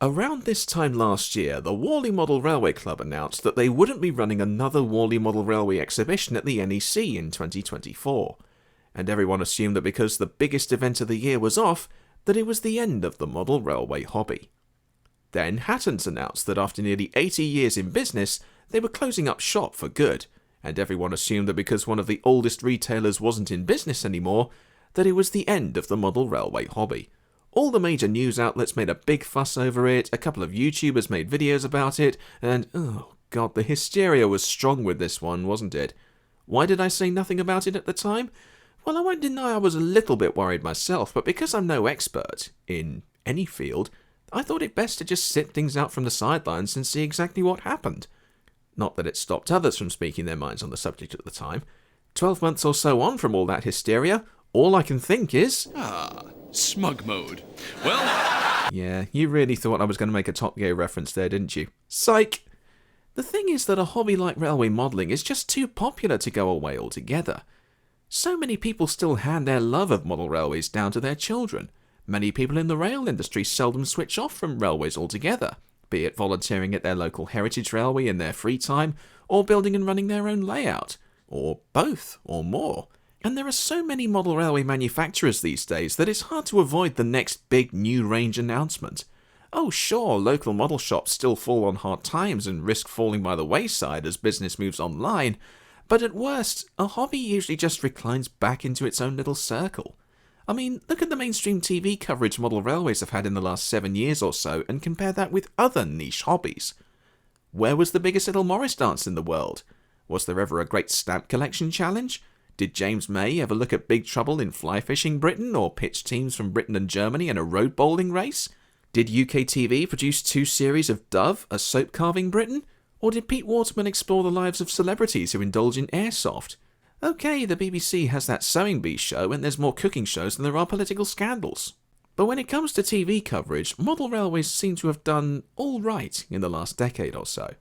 Around this time last year, the Worley Model Railway Club announced that they wouldn't be running another Worley Model Railway exhibition at the NEC in 2024, and everyone assumed that because the biggest event of the year was off, that it was the end of the model railway hobby. Then Hattons announced that after nearly 80 years in business, they were closing up shop for good, and everyone assumed that because one of the oldest retailers wasn't in business anymore, that it was the end of the model railway hobby. All the major news outlets made a big fuss over it, a couple of YouTubers made videos about it, and oh god, the hysteria was strong with this one, wasn't it? Why did I say nothing about it at the time? Well, I won't deny I was a little bit worried myself, but because I'm no expert in any field, I thought it best to just sit things out from the sidelines and see exactly what happened. Not that it stopped others from speaking their minds on the subject at the time. 12 months or so on from all that hysteria, all I can think is... smug mode. Well... Yeah, you really thought I was going to make a Top Gear reference there, didn't you? Psych! The thing is that a hobby like railway modelling is just too popular to go away altogether. So many people still hand their love of model railways down to their children. Many people in the rail industry seldom switch off from railways altogether, be it volunteering at their local heritage railway in their free time, or building and running their own layout, or both, or more. And there are so many model railway manufacturers these days that it's hard to avoid the next big new range announcement. Oh sure, local model shops still fall on hard times and risk falling by the wayside as business moves online, but at worst, a hobby usually just reclines back into its own little circle. I mean, look at the mainstream TV coverage model railways have had in the last 7 years or so and compare that with other niche hobbies. Where was the biggest Little Morris dance in the world? Was there ever a great stamp collection challenge? Did James May ever look at Big Trouble in Fly Fishing Britain or pitch teams from Britain and Germany in a road bowling race? Did UK TV produce 2 series of Dove, a soap carving Britain? Or did Pete Waterman explore the lives of celebrities who indulge in airsoft? Okay, the BBC has that Sewing Bee show and there's more cooking shows than there are political scandals. But when it comes to TV coverage, model railways seem to have done all right in the last decade or so.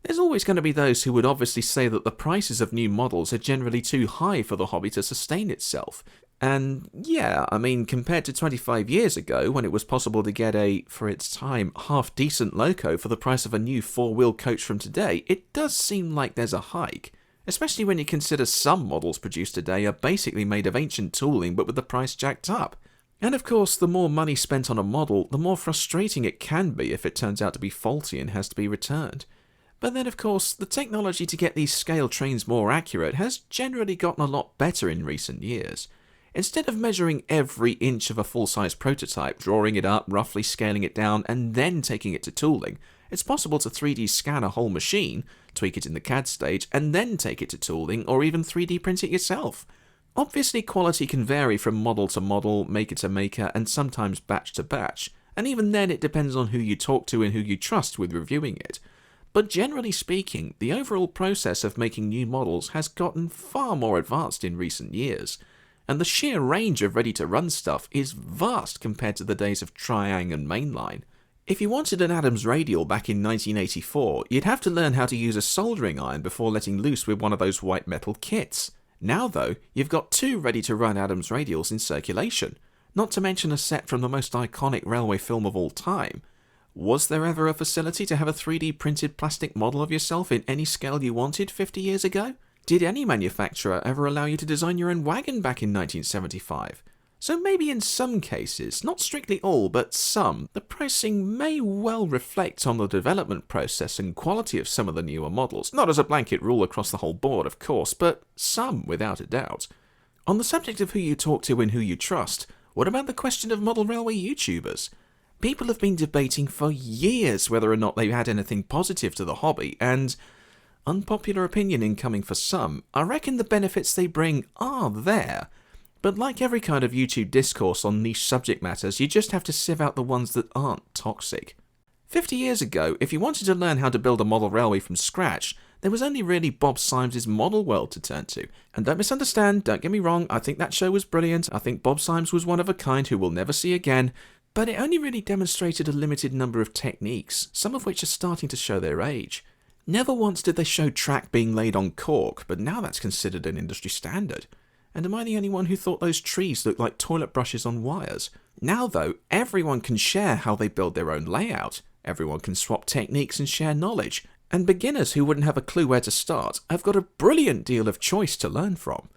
There's always going to be those who would obviously say that the prices of new models are generally too high for the hobby to sustain itself. And yeah, I mean, compared to 25 years ago, when it was possible to get a, for its time, half-decent loco for the price of a new 4-wheel coach from today, it does seem like there's a hike. Especially when you consider some models produced today are basically made of ancient tooling but with the price jacked up. And of course, the more money spent on a model, the more frustrating it can be if it turns out to be faulty and has to be returned. But then of course, the technology to get these scale trains more accurate has generally gotten a lot better in recent years. Instead of measuring every inch of a full-size prototype, drawing it up, roughly scaling it down, and then taking it to tooling, it's possible to 3D scan a whole machine, tweak it in the CAD stage, and then take it to tooling, or even 3D print it yourself. Obviously, quality can vary from model to model, maker to maker, and sometimes batch to batch, and even then it depends on who you talk to and who you trust with reviewing it. But generally speaking, the overall process of making new models has gotten far more advanced in recent years, and the sheer range of ready-to-run stuff is vast compared to the days of Triang and Mainline. If you wanted an Adams radial back in 1984, you'd have to learn how to use a soldering iron before letting loose with one of those white metal kits. Now though, you've got 2 ready-to-run Adams radials in circulation, not to mention a set from the most iconic railway film of all time. Was there ever a facility to have a 3D printed plastic model of yourself in any scale you wanted 50 years ago? Did any manufacturer ever allow you to design your own wagon back in 1975? So maybe in some cases, not strictly all, but some, the pricing may well reflect on the development process and quality of some of the newer models. Not as a blanket rule across the whole board, of course, but some without a doubt. On the subject of who you talk to and who you trust, what about the question of model railway YouTubers? People have been debating for years whether or not they've had anything positive to the hobby, and, unpopular opinion incoming for some, I reckon the benefits they bring are there. But like every kind of YouTube discourse on niche subject matters, you just have to sieve out the ones that aren't toxic. 50 years ago, if you wanted to learn how to build a model railway from scratch, there was only really Bob Symes' Model World to turn to. And don't misunderstand, don't get me wrong, I think that show was brilliant, I think Bob Symes was one of a kind who we'll never see again, but it only really demonstrated a limited number of techniques, some of which are starting to show their age. Never once did they show track being laid on cork, but now that's considered an industry standard. And am I the only one who thought those trees looked like toilet brushes on wires? Now though, everyone can share how they build their own layout, everyone can swap techniques and share knowledge, and beginners who wouldn't have a clue where to start have got a brilliant deal of choice to learn from.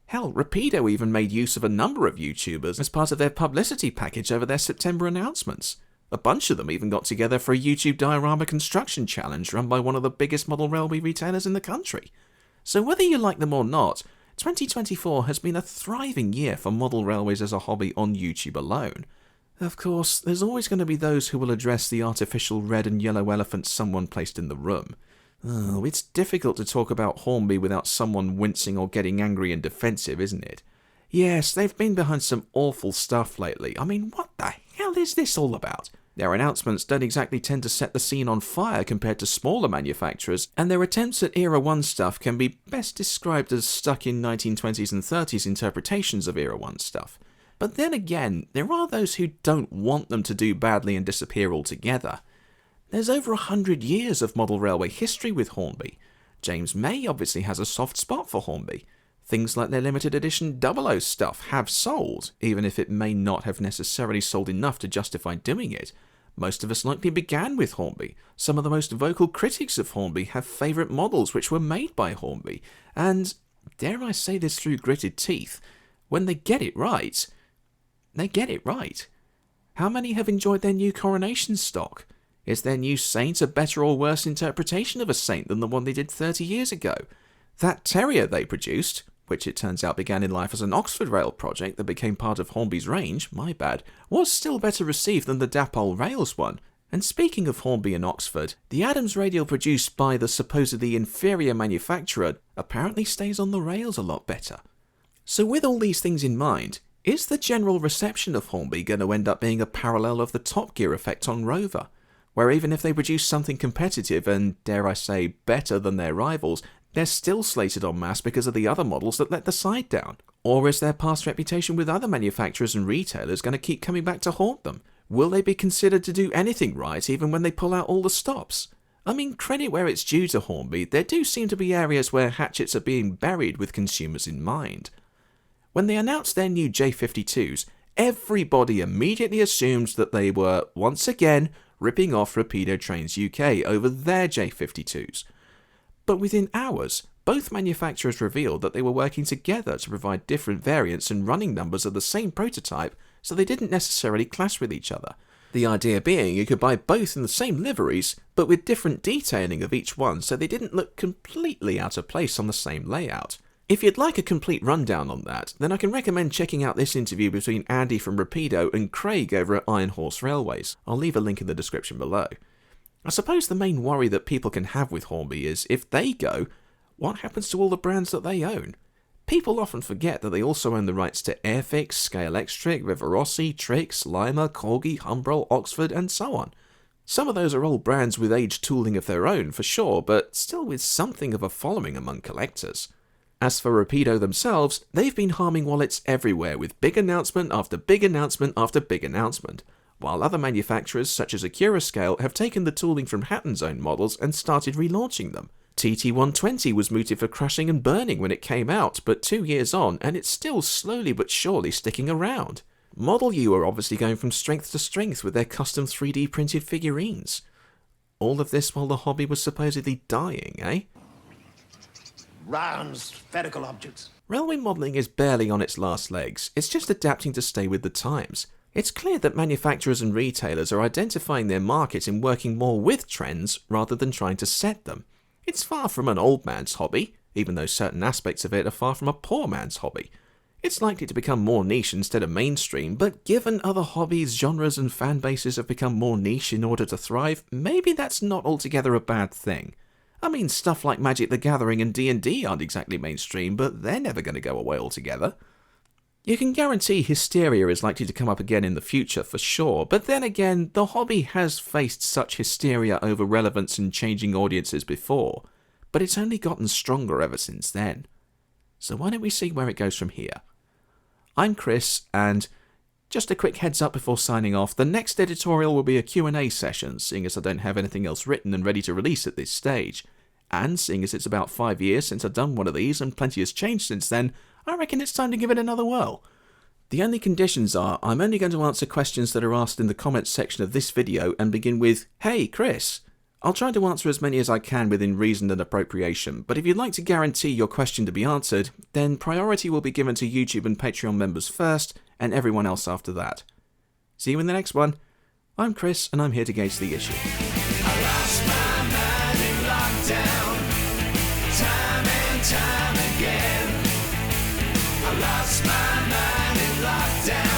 Hell, Rapido even made use of a number of YouTubers as part of their publicity package over their September announcements. A bunch of them even got together for a YouTube diorama construction challenge run by one of the biggest model railway retailers in the country. So whether you like them or not, 2024 has been a thriving year for model railways as a hobby on YouTube alone. Of course, there's always going to be those who will address the artificial red and yellow elephant someone placed in the room. Oh, it's difficult to talk about Hornby without someone wincing or getting angry and defensive, isn't it? Yes, they've been behind some awful stuff lately. I mean, what the hell is this all about? Their announcements don't exactly tend to set the scene on fire compared to smaller manufacturers, and their attempts at Era 1 stuff can be best described as stuck in 1920s and 30s interpretations of Era 1 stuff. But then again, there are those who don't want them to do badly and disappear altogether. There's over 100 years of model railway history with Hornby. James May obviously has a soft spot for Hornby. Things like their limited edition 00 stuff have sold, even if it may not have necessarily sold enough to justify doing it. Most of us likely began with Hornby. Some of the most vocal critics of Hornby have favourite models which were made by Hornby. And, dare I say this through gritted teeth, when they get it right, they get it right. How many have enjoyed their new Coronation stock? Is their new Saint a better or worse interpretation of a Saint than the one they did 30 years ago? That Terrier they produced, which it turns out began in life as an Oxford Rail project that became part of Hornby's range, my bad, was still better received than the Dapol Rails one. And speaking of Hornby and Oxford, the Adams radial produced by the supposedly inferior manufacturer apparently stays on the rails a lot better. So with all these things in mind, is the general reception of Hornby going to end up being a parallel of the Top Gear effect on Rover, where even if they produce something competitive and, dare I say, better than their rivals, they're still slated en masse because of the other models that let the side down? Or is their past reputation with other manufacturers and retailers going to keep coming back to haunt them? Will they be considered to do anything right even when they pull out all the stops? I mean, credit where it's due to Hornby, there do seem to be areas where hatchets are being buried with consumers in mind. When they announced their new J52s, everybody immediately assumed that they were, once again, ripping off Rapido Trains UK over their J52s. But within hours, both manufacturers revealed that they were working together to provide different variants and running numbers of the same prototype, so they didn't necessarily clash with each other. The idea being you could buy both in the same liveries, but with different detailing of each one so they didn't look completely out of place on the same layout. If you'd like a complete rundown on that, then I can recommend checking out this interview between Andy from Rapido and Craig over at Iron Horse Railways. I'll leave a link in the description below. I suppose the main worry that people can have with Hornby is, if they go, what happens to all the brands that they own? People often forget that they also own the rights to Airfix, Scale Extric, Rivarossi, Trix, Lima, Corgi, Humbrol, Oxford, and so on. Some of those are old brands with aged tooling of their own, for sure, but still with something of a following among collectors. As for Rapido themselves, they've been harming wallets everywhere with big announcement after big announcement after big announcement, while other manufacturers such as Accurascale have taken the tooling from Hatton's own models and started relaunching them. TT120 was mooted for crashing and burning when it came out, but 2 years on and it's still slowly but surely sticking around. Model U are obviously going from strength to strength with their custom 3D printed figurines. All of this while the hobby was supposedly dying, eh? Round spherical objects. Railway modelling is barely on its last legs, it's just adapting to stay with the times. It's clear that manufacturers and retailers are identifying their market and working more with trends rather than trying to set them. It's far from an old man's hobby, even though certain aspects of it are far from a poor man's hobby. It's likely to become more niche instead of mainstream, but given other hobbies, genres and fan bases have become more niche in order to thrive, maybe that's not altogether a bad thing. I mean, stuff like Magic the Gathering and D&D aren't exactly mainstream, but they're never going to go away altogether. You can guarantee Hysteria is likely to come up again in the future for sure, but then again, the hobby has faced such hysteria over relevance and changing audiences before, but it's only gotten stronger ever since then. So why don't we see where it goes from here? I'm Chris, and just a quick heads up before signing off, the next editorial will be a Q&A session, seeing as I don't have anything else written and ready to release at this stage. And seeing as it's about 5 years since I've done one of these and plenty has changed since then, I reckon it's time to give it another whirl. The only conditions are I'm only going to answer questions that are asked in the comments section of this video and begin with, "Hey, Chris." I'll try to answer as many as I can within reason and appropriation, but if you'd like to guarantee your question to be answered, then priority will be given to YouTube and Patreon members first, and everyone else after that. See you in the next one. I'm Chris, and I'm here to gauge the issue. I lost my mind in lockdown, time and time again. I lost my mind in lockdown.